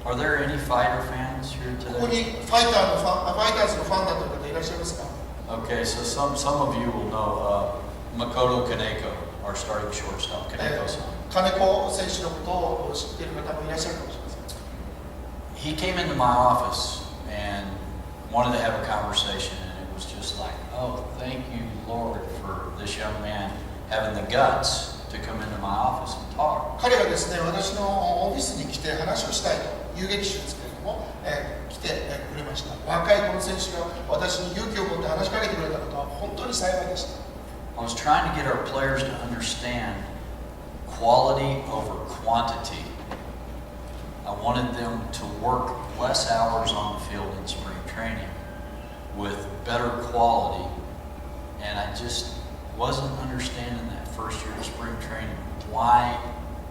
Are there any fighter fans here ここ today? にファイターズのファンだという方いらっしゃいますか？ Okay, so some of you will know Makoto Kaneko, our starting shortstop, Kaneko-san. 金子選手のことを知っている方もいらっしゃるかもしれません。He came into my office and wanted to have a conversation, and it was just like, oh, thank you, Lord, for this young man having the guts to come into my office and talk. 彼がですね、私のオフィスに来て話をしたいと遊撃手ですけれども、来てくれました。若いこの選手が私に勇気を持って話しかけてくれたことは本当に幸いでした。I was trying to get our players to understand quality over quantity. I wanted them to work less hours on the field in spring training with better quality, and I just wasn't understanding that first year of spring training, why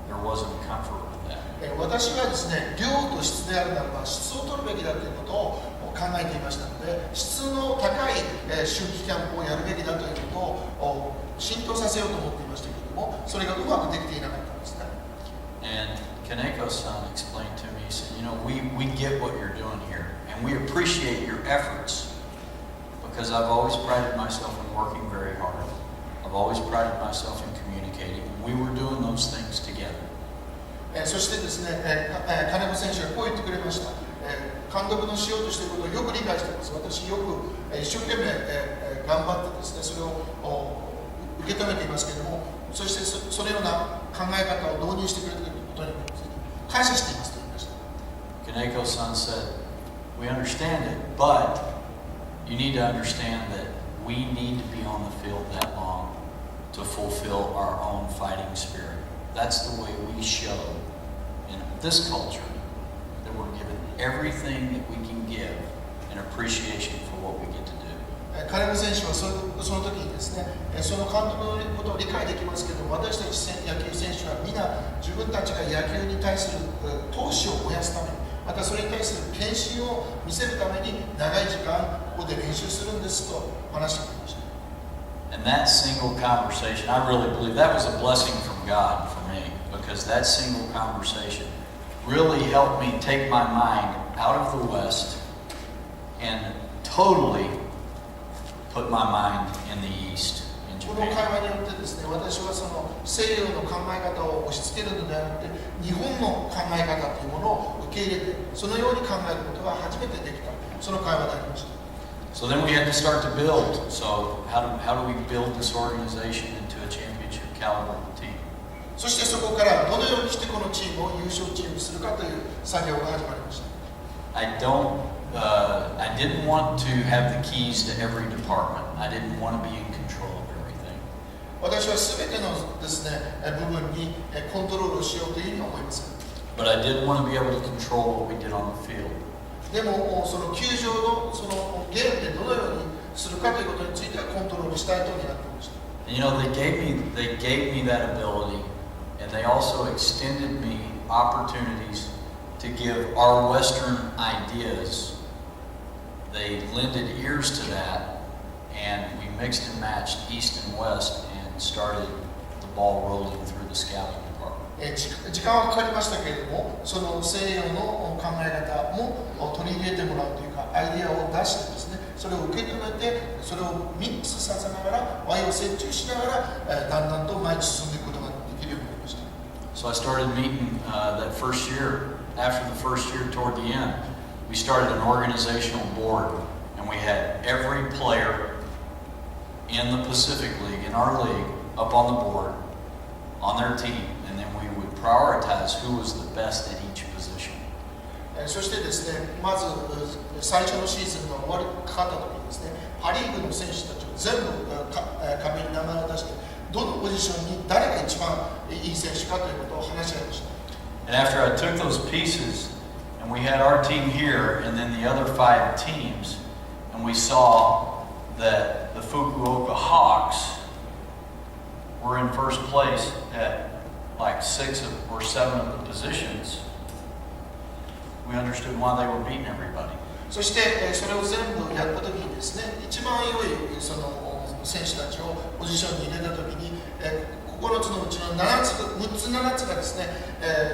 there wasn't comfort with that. 私はですね、量と質であるならば質を取るべきだということを考えていましたので、質の高い秋季キャンプをやるべきだということを浸透させようと思っていましたけれども、それがうまくできていなかったんですね。And Kaneko-san explained to me, he said, you know, we get what you're doing here, and we appreciate your efforts, because I've always prided myself in working very hard. I've always prided myself in communicating, and we were doing those things together. そしてですね、金子選手がこう言ってくれました。監督のしようとしていることをよく理解しています。私よく一生懸命頑張ってですね、それを受け止めていますけれども、そしてそのような考え方を導入してくれていることに感謝していますと言いました。Kaneko-san said, we understand it, but you need to understand that we need to be on the field that long to fulfill our own fighting spirit. That's the way we show in this culture that we're given everything that we can give in appreciation for what we get to do. 金子選手はその時にですね、その監督のことを理解できますけども、私たち野球選手は皆自分たちが野球に対する闘志を燃やすために、またそれに対する献身を見せるために長い時間ここで練習するんですと話してくれました。And that single conversation, I really believe that was a blessing from God for me, because that single conversation really helped me take my mind out of the West and totally put my mind in the East, in この会 Japan. 話によってですね、私はその西洋の考え方を押し付けるのではなくて、日本の考え方というものを受け入れて、そのように考えることが初めてできた、その会話でありました。So then we had to start to build. So how do we build this organization into a championship caliber team? そしてそこからどのようにしてこのチームを優勝チームにするかという作業が始まりました。I didn't want to have the keys to every department. I didn't want to be in control of everything. 私はすべてのですね、部分にコントロールをしようというふうに思います。But I did want to be able to control what we did on the field. でもその球場のそのゲームでどのようにするかということについてはコントロールしたいとになっていました。And you know, they gave me that ability, and they also extended me opportunities to give our Western ideas. They lended ears to that, and we mixed and matched East and West and started the ball rolling through the scouting department. 時間はかかりましたけれども、その西洋の考え方も取り入れてもらうというか、アイデアを出してですね、それを受け止めて、それをミックスさせながら、和洋折衷しながら、だんだんと前に進んでいくことができるようになりました。So I started meeting that first year. After the first year, toward the end, we started an organizational board, and we had every player in the Pacific League, in our league, up on the board, on their team, and then we would prioritize who was the best at each position. そしてですね、まず最初のシーズンが終わりかかった時にですね、パ・リーグの選手たちを全部壁に名前を出して、どのポジションに誰が一番いい選手かということを話し合いました。And after I took those pieces, and we had our team here, and then the other 5 teams, and we saw that the Fukuoka Hawks were in first place at like 6 or 7 of the positions, we understood why they were beating everybody. そしてそれを全部やった時にですね、一番良いその選手たちをポジションに入れた時に、9つのうちの6つ、7つがですね、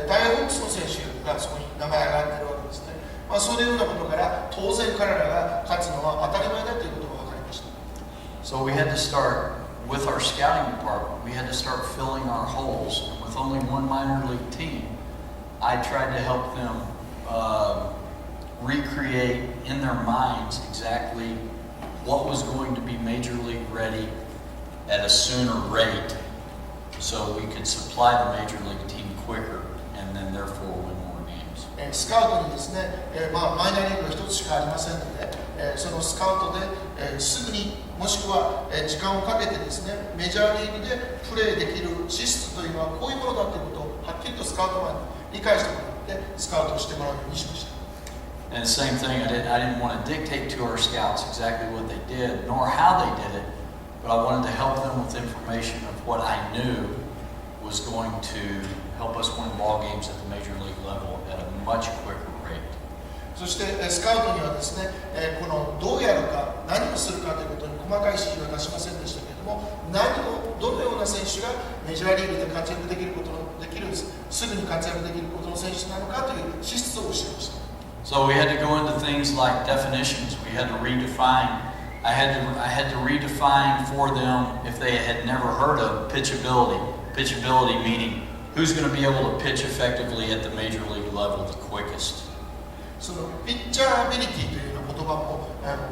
ダイヤホークスの選手がそこに名前が挙がっているわそのようなことから当然彼らが勝つのは当たり前だということが分かりました。 So we had to start with our scouting department. We had to start filling our holes. And with only one minor league team, I tried to help them recreate in their minds exactly what was going to be major league ready at a sooner rate, so we could supply the major league team quicker and then therefore win more games. スカウトにですね、マイナーリーグが一つしかありませんので、そのスカウトで、すぐにもしくは、時間をかけてですね、メジャーリーグでプレーできる資質というのはこういうものだということをはっきりとスカウト前に理解してもらってスカウトをしてもらうようにしました。 And the same thing, I didn't want to dictate to our scouts exactly what they did, nor how they did it, but I wanted to help them with information of what I knew was going to help us win ball games at the major league level at a much quicker rate. そしてスカウトにはですね、このどうやるか、何をするかということに細かい指示は出しませんでしたけれども、どのような選手がメジャーリーグで活躍できることのできる、すぐに活躍できることの選手なのかという資質を教えました。 So we had to go into things like definitions. We had to redefine. I had to redefine for them if they had never heard of pitchability. Pitchability meaning who's going to be able to pitch effectively at the major league level the quickest. そのピッチャーアビリティというような言葉も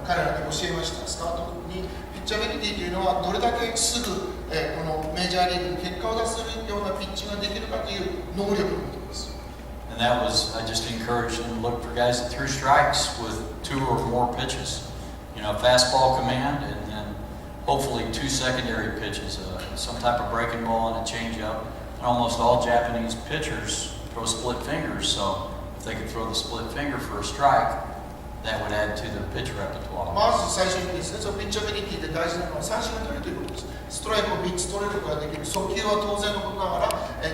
彼らに教えました。スカウトにピッチャーアビリティというのはどれだけすぐこのメジャーリーグに結果を出せるようなピッチングができるかという能力のことです。 And that was, I just encouraged them to look for guys that threw strikes with 2 or more pitches. You know, fastball command, and then hopefully 2 secondary pitches, some type of breaking ball and a changeup. And almost all Japanese pitchers throw split fingers, so if they could throw the split finger for a strike, that would add to their pitch repertoire. まず最初にですね、そのピッチャーアビリティで大事なのは三振が取れるということです。ストライクを3つ取れることができる。速球は当然のことながら、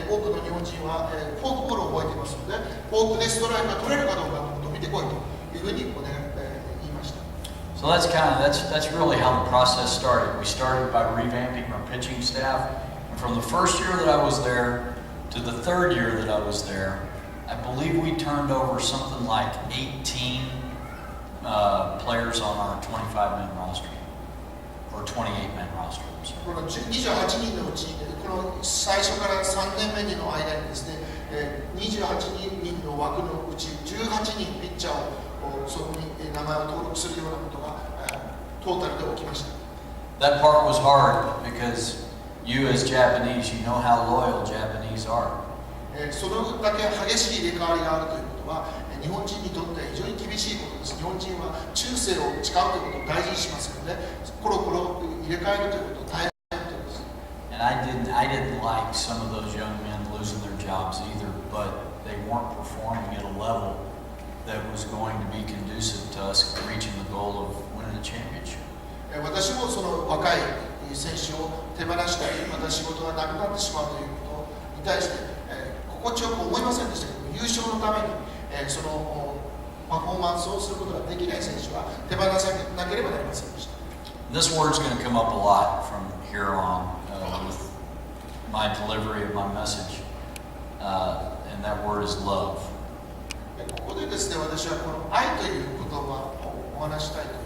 多くの日本人は、フォークボールを覚えていますので、フォークでストライクが取れるかどうかのことを見てこいというふうに言いました。 So that's really how the process started. We started by revamping our pitching staff, and from the first year that I was there to the 3rd year that I was there, I believe we turned over something like 18 players on our 25-man roster, or 28-man roster. この28人のうち、この最初から3年目の間にですね、28人の枠のうち18人ピッチャーをそこに名前を登録するようなことがトータルで起きました。 That part was hard because you as Japanese, you know how loyal Japanese are. そのだけ激しい入れ替わりがあるということは日本人にとって非常に厳しいことです。日本人は忠誠を誓うということを大事にしますので、コロコロ入れ替えるということを大事なことです。 And I didn't like some of those young men losing their jobs either, but they weren't performing at a level that was going to be conducive to us reaching the goal of winning a championship. 私もその若い選手を手放したり、また仕事がなくなってしまうということに対して、心地よく思いませんでしたけど、優勝のために、そのパフォーマンスをすることができない選手は手放さなければなりませんでした。 This word's going to come up a lot from here on with my delivery of my message, and that word is love. ここでですね、私はこの愛という言葉をお話したいと思います。